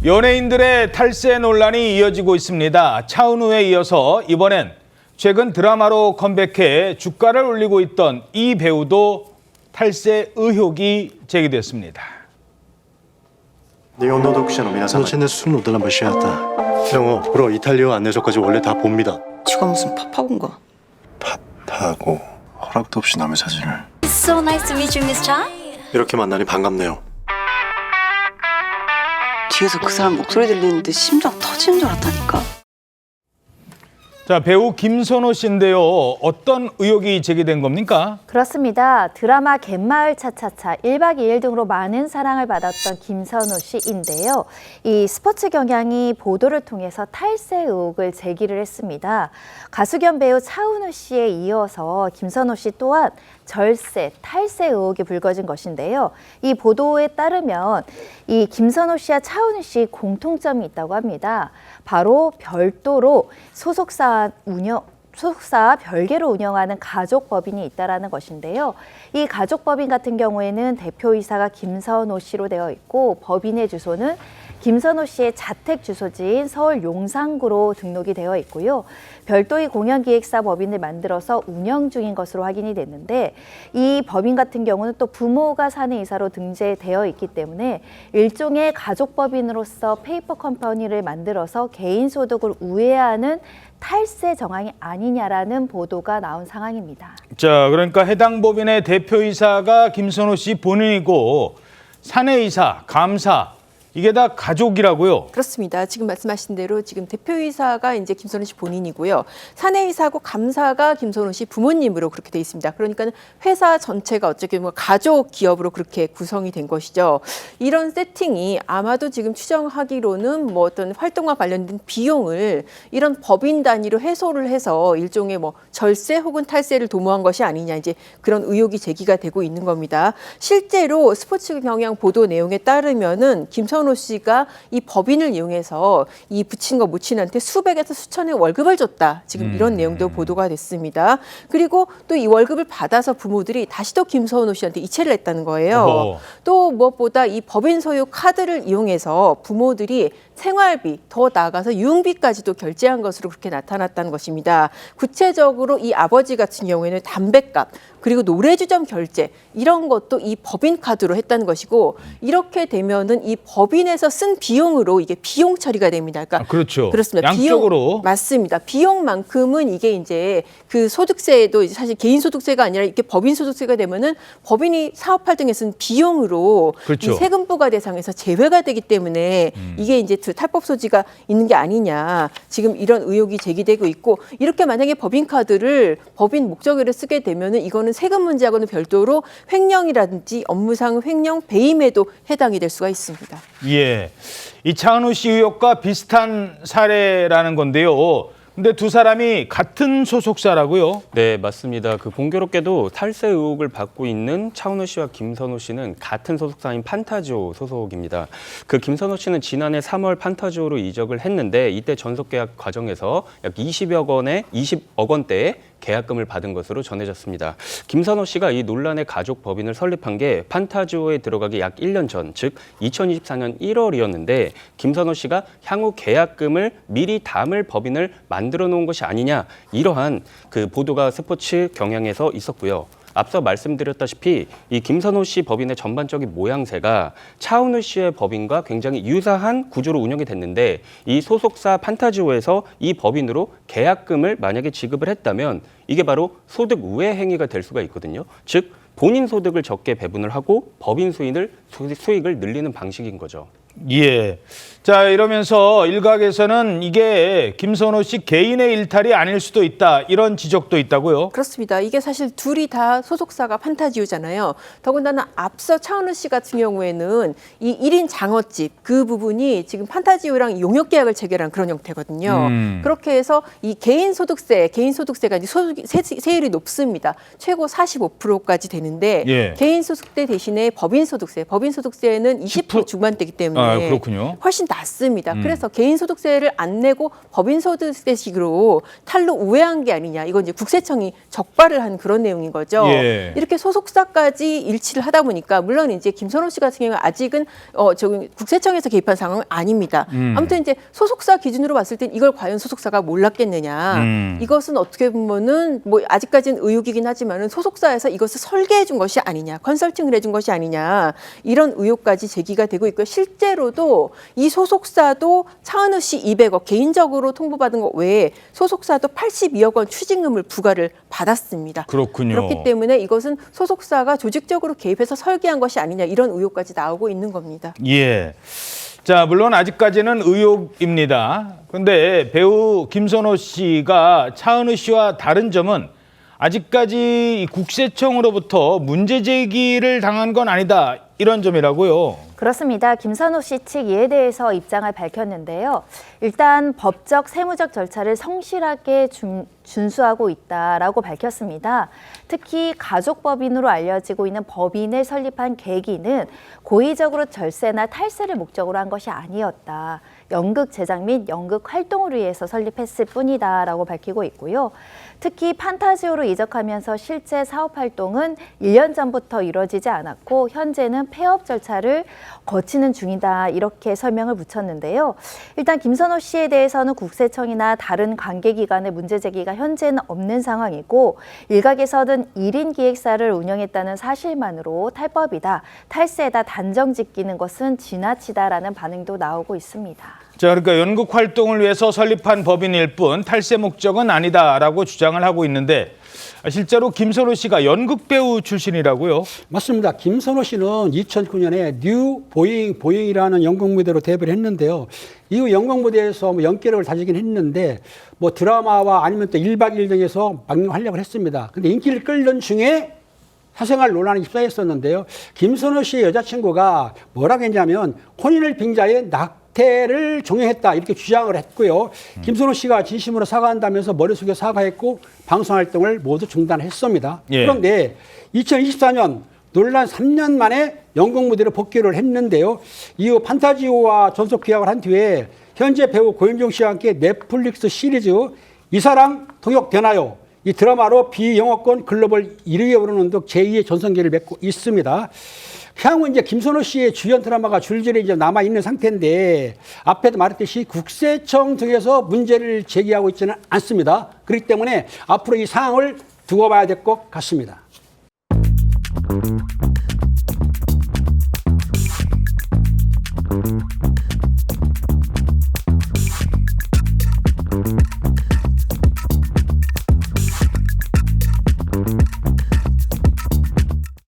연예인들의 탈세 논란이 이어지고 있습니다. 차은우에 이어서 이번엔 최근 드라마로 컴백해 주가를 올리고 있던 이 배우도 탈세 의혹이 제기됐습니다. 日本の読者の皆様に술을 드라마 시작했다. 영어, 불어, 이탈리아 안내서까지 원래 다 봅니다. 쥐가 무슨 팝하고인가? 팝하고 허락도 없이 남의 사진을. So nice to meet you, Miss Cha. 이렇게 만나니 반갑네요. 뒤에서 그 사람 목소리 들리는데 심장 터지는 줄 알았다니까. 자, 배우 김선호 씨인데요. 어떤 의혹이 제기된 겁니까? 그렇습니다. 드라마 갯마을 차차차, 1박 2일 등으로 많은 사랑을 받았던 김선호 씨인데요. 이 스포츠 경향이 보도를 통해서 탈세 의혹을 제기를 했습니다. 가수 겸 배우 차은우 씨에 이어서 김선호 씨 또한 절세, 탈세 의혹이 불거진 것인데요. 이 보도에 따르면 이 김선호 씨와 차은우 씨 공통점이 있다고 합니다. 바로 별도로 소속사 별개로 운영하는 가족법인이 있다는 것인데요. 이 가족법인 같은 경우에는 대표이사가 김선호 씨로 되어 있고 법인의 주소는 김선호 씨의 자택 주소지인 서울 용산구로 등록이 되어 있고요. 별도의 공연기획사 법인을 만들어서 운영 중인 것으로 확인이 됐는데 이 법인 같은 경우는 또 부모가 사내이사로 등재되어 있기 때문에 일종의 가족법인으로서 페이퍼 컴퍼니를 만들어서 개인 소득을 우회하는 탈세 정황이 아니냐라는 보도가 나온 상황입니다. 자, 그러니까 해당 법인의 대표이사가 김선호 씨 본인이고 사내이사, 감사 이게 다 가족이라고요? 그렇습니다. 지금 말씀하신 대로 지금 대표이사가 이제 김선호 씨 본인이고요. 사내이사하고 감사가 김선호 씨 부모님으로 그렇게 돼 있습니다. 그러니까 회사 전체가 어떻게 보면 가족 기업으로 그렇게 구성이 된 것이죠. 이런 세팅이 아마도 지금 추정하기로는 뭐 어떤 활동과 관련된 비용을 이런 법인 단위로 해소를 해서 일종의 뭐 절세 혹은 탈세를 도모한 것이 아니냐 이제 그런 의혹이 제기가 되고 있는 겁니다. 실제로 스포츠 경향 보도 내용에 따르면은 김선호 씨가 이 법인을 이용해서 이 부친과 모친한테 수백에서 수천의 월급을 줬다. 지금 이런 내용도 보도가 됐습니다. 그리고 또 이 월급을 받아서 부모들이 다시 또 김선호 씨한테 이체를 했다는 거예요. 또 무엇보다 이 법인 소유 카드를 이용해서 부모들이 생활비, 더 나아가서 유흥비까지도 결제한 것으로 그렇게 나타났다는 것입니다. 구체적으로 이 아버지 같은 경우에는 담뱃값, 그리고 노래주점 결제 이런 것도 이 법인 카드로 했다는 것이고 이렇게 되면은 이 법인에서 쓴 비용으로 이게 비용 처리가 됩니다. 그러니까 그렇죠. 그렇습니다. 양쪽으로. 비용, 맞습니다. 비용만큼은 이게 이제 그 소득세도 사실 개인 소득세가 아니라 이렇게 법인 소득세가 되면은 법인이 사업할 등에 쓴 비용으로 그렇죠. 이 세금부과 대상에서 제외가 되기 때문에 이게 이제 탈법 소지가 있는 게 아니냐. 지금 이런 의혹이 제기되고 있고 이렇게 만약에 법인 카드를 법인 목적으로 쓰게 되면은 이거는 세금 문제하고는 별도로 횡령이라든지 업무상 횡령 배임에도 해당이 될 수가 있습니다. 예, 이 차은우 씨 의혹과 비슷한 사례라는 건데요. 근데 두 사람이 같은 소속사라고요? 네, 맞습니다. 그 공교롭게도 탈세 의혹을 받고 있는 차은우 씨와 김선호 씨는 같은 소속사인 판타지오 소속입니다. 그 김선호 씨는 지난해 3월 판타지오로 이적을 했는데 이때 전속 계약 과정에서 약 20억 원대의 계약금을 받은 것으로 전해졌습니다. 김선호 씨가 이 논란의 가족 법인을 설립한 게 판타지오에 들어가기 약 1년 전, 즉 2024년 1월이었는데 김선호 씨가 향후 계약금을 미리 담을 법인을 만들어 놓은 것이 아니냐 이러한 그 보도가 스포츠 경향에서 있었고요. 앞서 말씀드렸다시피 이 김선호 씨 법인의 전반적인 모양새가 차은우 씨의 법인과 굉장히 유사한 구조로 운영이 됐는데 이 소속사 판타지오에서 이 법인으로 계약금을 만약에 지급을 했다면 이게 바로 소득 우회 행위가 될 수가 있거든요. 즉 본인 소득을 적게 배분을 하고 법인 수익을 늘리는 방식인 거죠. 예. 자, 이러면서 일각에서는 이게 김선호 씨 개인의 일탈이 아닐 수도 있다. 이런 지적도 있다고요? 그렇습니다. 이게 사실 둘이 다 소속사가 판타지오잖아요. 더군다나 앞서 차은우 씨 같은 경우에는 이 1인 장어집 그 부분이 지금 판타지오랑 용역 계약을 체결한 그런 형태거든요. 그렇게 해서 이 개인 소득세가 이제 세율이 높습니다. 최고 45%까지 되는데 예. 개인 소득세 대신에 법인 소득세는 20% 중반대이기 때문에 때문에 그렇군요. 훨씬 낫습니다. 그래서 개인소득세를 안 내고 법인소득세식으로 탈루 우회한 게 아니냐. 이건 이제 국세청이 적발을 한 그런 내용인 거죠. 예. 이렇게 소속사까지 일치를 하다 보니까 물론 이제 김선호 씨 같은 경우는 아직은 저기 국세청에서 개입한 상황은 아닙니다. 아무튼 이제 소속사 기준으로 봤을 땐 이걸 과연 소속사가 몰랐겠느냐. 이것은 어떻게 보면은 뭐 아직까지는 의혹이긴 하지만은 소속사에서 이것을 설계해 준 것이 아니냐, 컨설팅을 해준 것이 아니냐 이런 의혹까지 제기가 되고 있고요. 실제로도 이 소속사도 차은우 씨 200억 개인적으로 통보받은 것 외에 소속사도 82억 원 추징금을 부과를 받았습니다. 그렇군요. 그렇기 때문에 이것은 소속사가 조직적으로 개입해서 설계한 것이 아니냐 이런 의혹까지 나오고 있는 겁니다. 예. 자, 물론 아직까지는 의혹입니다. 그런데 배우 김선호 씨가 차은우 씨와 다른 점은 아직까지 이 국세청으로부터 문제 제기를 당한 건 아니다. 이런 점이라고요. 그렇습니다. 김선호 씨 측 이에 대해서 입장을 밝혔는데요. 일단 법적, 세무적 절차를 성실하게 준수하고 있다라고 밝혔습니다. 특히 가족법인으로 알려지고 있는 법인을 설립한 계기는 고의적으로 절세나 탈세를 목적으로 한 것이 아니었다. 연극 제작 및 연극 활동을 위해서 설립했을 뿐이다라고 밝히고 있고요. 특히 판타지오로 이적하면서 실제 사업 활동은 1년 전부터 이루어지지 않았고 현재는 폐업 절차를 거치는 중이다 이렇게 설명을 붙였는데요. 일단 김선호 씨에 대해서는 국세청이나 다른 관계기관의 문제 제기가 현재는 없는 상황이고 일각에서는 1인 기획사를 운영했다는 사실만으로 탈법이다, 탈세다 단정 짓기는 것은 지나치다라는 반응도 나오고 있습니다. 자, 그러니까 연극 활동을 위해서 설립한 법인일 뿐 탈세 목적은 아니다라고 주장을 하고 있는데 실제로 김선호 씨가 연극 배우 출신이라고요? 맞습니다. 김선호 씨는 2009년에 뉴 보잉이라는 연극 무대로 데뷔를 했는데요. 이후 연극 무대에서 연기력을 다지긴 했는데 뭐 드라마와 아니면 또 1박 2일 등에서 막령 활약을 했습니다. 근데 인기를 끌던 중에 사생활 논란에 휩싸였었는데요. 김선호 씨의 여자친구가 뭐라고 했냐면 혼인을 빙자해 낙태를 종용했다 이렇게 주장을 했고요. 김선호 씨가 진심으로 사과한다면서 머리 숙여 사과했고 방송 활동을 모두 중단했습니다. 예. 그런데 2024년 논란 3년 만에 연극 무대로 복귀를 했는데요. 이후 판타지오와 전속 계약을 한 뒤에 현재 배우 고윤정 씨와 함께 넷플릭스 시리즈 이사랑 통역되나요? 이 드라마로 비영어권 글로벌 1위에 오르는 등 제2의 전성기를 맺고 있습니다. 향후 이제 김선호 씨의 주연 드라마가 줄줄이 이제 남아 있는 상태인데 앞에도 말했듯이 국세청 등에서 문제를 제기하고 있지는 않습니다. 그렇기 때문에 앞으로 이 상황을 두고 봐야 될 것 같습니다.